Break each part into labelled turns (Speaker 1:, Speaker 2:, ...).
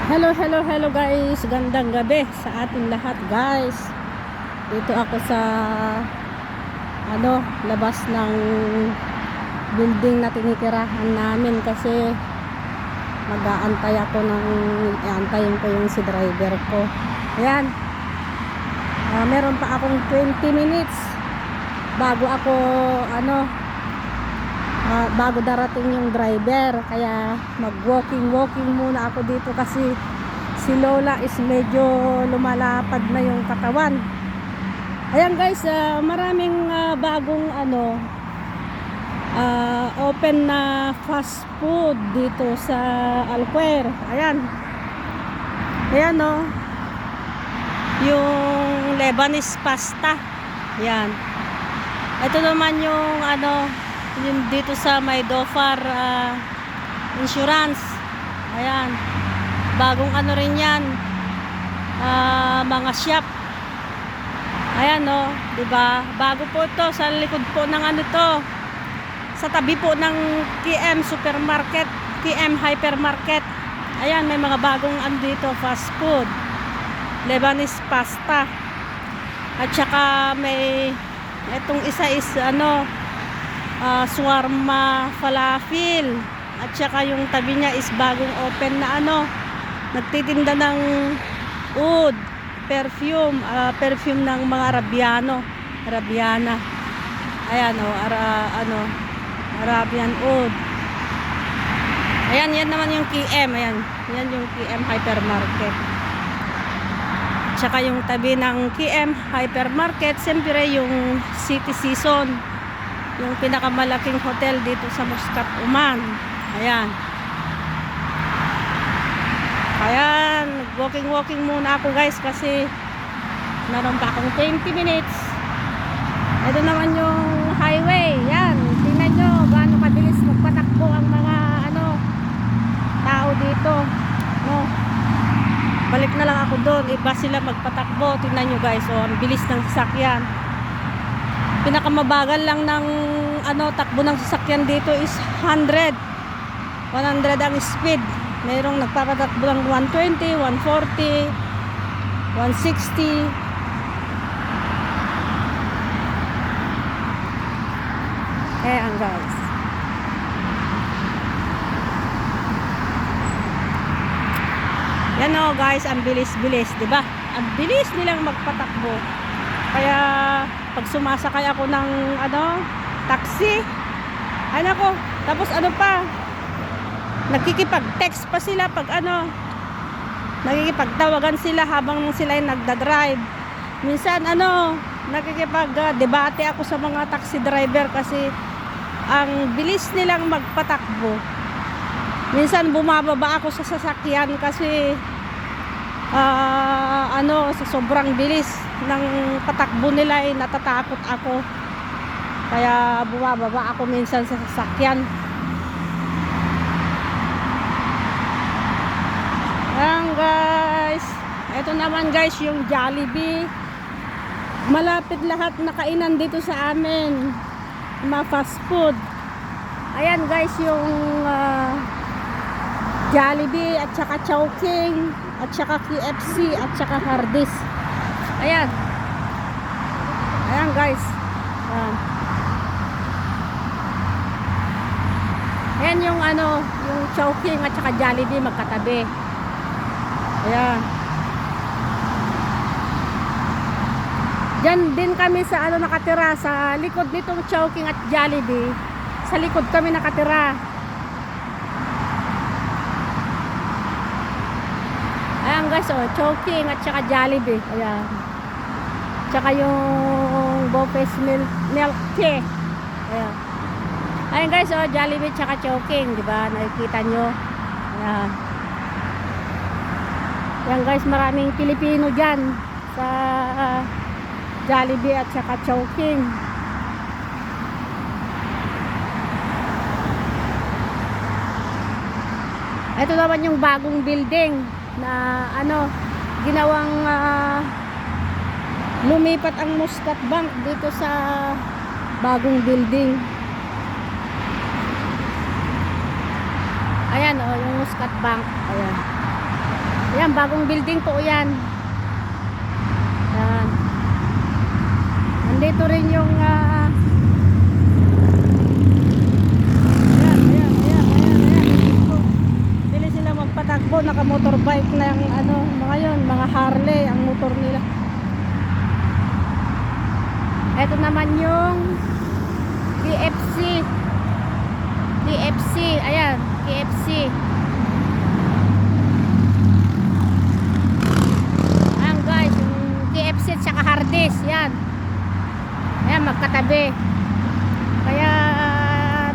Speaker 1: Hello, hello, hello guys. Gandang gabi sa ating lahat guys. Dito ako sa labas ng building na tinitirahan namin kasi mag-aantay ako aantayin ko yung si driver ko. Ayan. Meron pa akong 20 minutes bago ako bago darating yung driver, kaya mag-walking muna ako dito kasi si Lola is medyo lumalapad na yung katawan. Ayan guys, maraming bagong open na fast food dito sa Alcuer. Ayan yung Lebanese pasta. Ayan, ito naman yung yung dito sa may Dofar Insurance. Ayan, bagong rin yan, mga shop. Ayan diba, bago po ito, sa likod po ng sa tabi po ng KM Supermarket, KM Hypermarket. Ayan, may mga bagong dito, fast food, Lebanese pasta. At saka may itong isa is shawarma falafel. At saka yung tabi niya is bagong open na nagtitinda ng oud, perfume ng mga Arabiana. Ayan Arabian oud. Ayan, yan naman yung KM. Ayan, yan yung KM Hypermarket. Tsaka yung tabi ng KM Hypermarket, siyempre yung City Season, yung pinakamalaking hotel dito sa Muscat, Oman. Ayan, walking muna ako guys kasi meron pa akong 20 minutes. Ito naman yung highway. Yan, tingnan nyo gaano kabilis magpatakbo ang mga tao dito. Balik na lang ako doon, iba sila magpatakbo. Tingnan nyo guys, ang bilis ng sasakyan. Pinakamabagal lang ng takbo ng sasakyan dito is 100 ang speed. Mayroong nagpapatakbo ng 120, 140, 160. Ayan guys, yan guys, ang bilis, diba? Ang bilis nilang magpatakbo. Kaya pag sumasakay ako ng taxi, tapos nagkikipag-text pa sila pag nagkikipagtawagan sila habang sila ay nagda-drive. Minsan nakikipag-debate ako sa mga taxi driver kasi ang bilis nilang magpatakbo. Minsan bumababa ako sa sasakyan kasi sa sobrang bilis ng patakbo nila ay natatakot ako. Kaya bumababa ako minsan sa sasakyan. Ayan guys, ito naman guys yung Jollibee. Malapit lahat na kainan dito sa amin, mga fast food. Ayan guys yung Jollibee at saka Chowking at saka KFC at saka Hardee's. Ayan guys, ayan yung yung Chowking at saka Jollibee magkatabi. Ayan, dyan din kami sa nakatira, sa likod nitong Chowking at Jollibee. Sa likod kami nakatira. Ayan guys, Chowking at saka Jollibee. Ayan, tsaka yung Bopes milk tea. Ayan guys, Jollibee tsaka Chowking, diba? Nakikita nyo. Ayan guys, maraming Pilipino dyan sa Jollibee at saka Chowking. Ito naman yung bagong building na ginawang lumipat ang Muscat Bank dito sa bagong building. Ayan yung Muscat Bank. Ayan. Yan, bagong building po yan. Yan. Nandito rin yung bili sila magpatakbo, naka motorbike na yung mga yon, mga Harley ang motor nila. Ito naman yung KFC. Ayan, KFC. Ayan guys, yung KFC at saka Hardee's, yan. Ayan, magkatabi. Kaya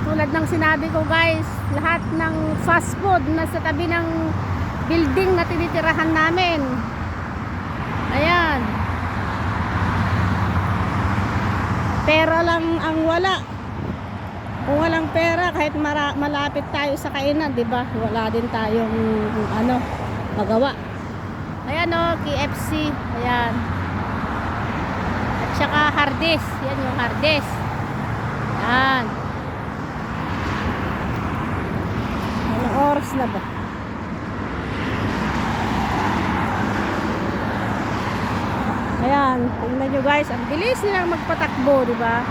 Speaker 1: tulad ng sinabi ko guys, lahat ng fast food na sa tabi ng building na tinitirahan namin. Ayan. Pera lang ang wala. Kung walang pera, kahit malapit tayo sa kainan, 'di ba? Wala din tayong magawa. Ayan KFC. Ayan. At saka Hardee's. Yan yung Hardee's. Ayan. Anong oras na ba? Ayan, tingnan nyo guys, ang bilis nilang magpatakbo, di ba?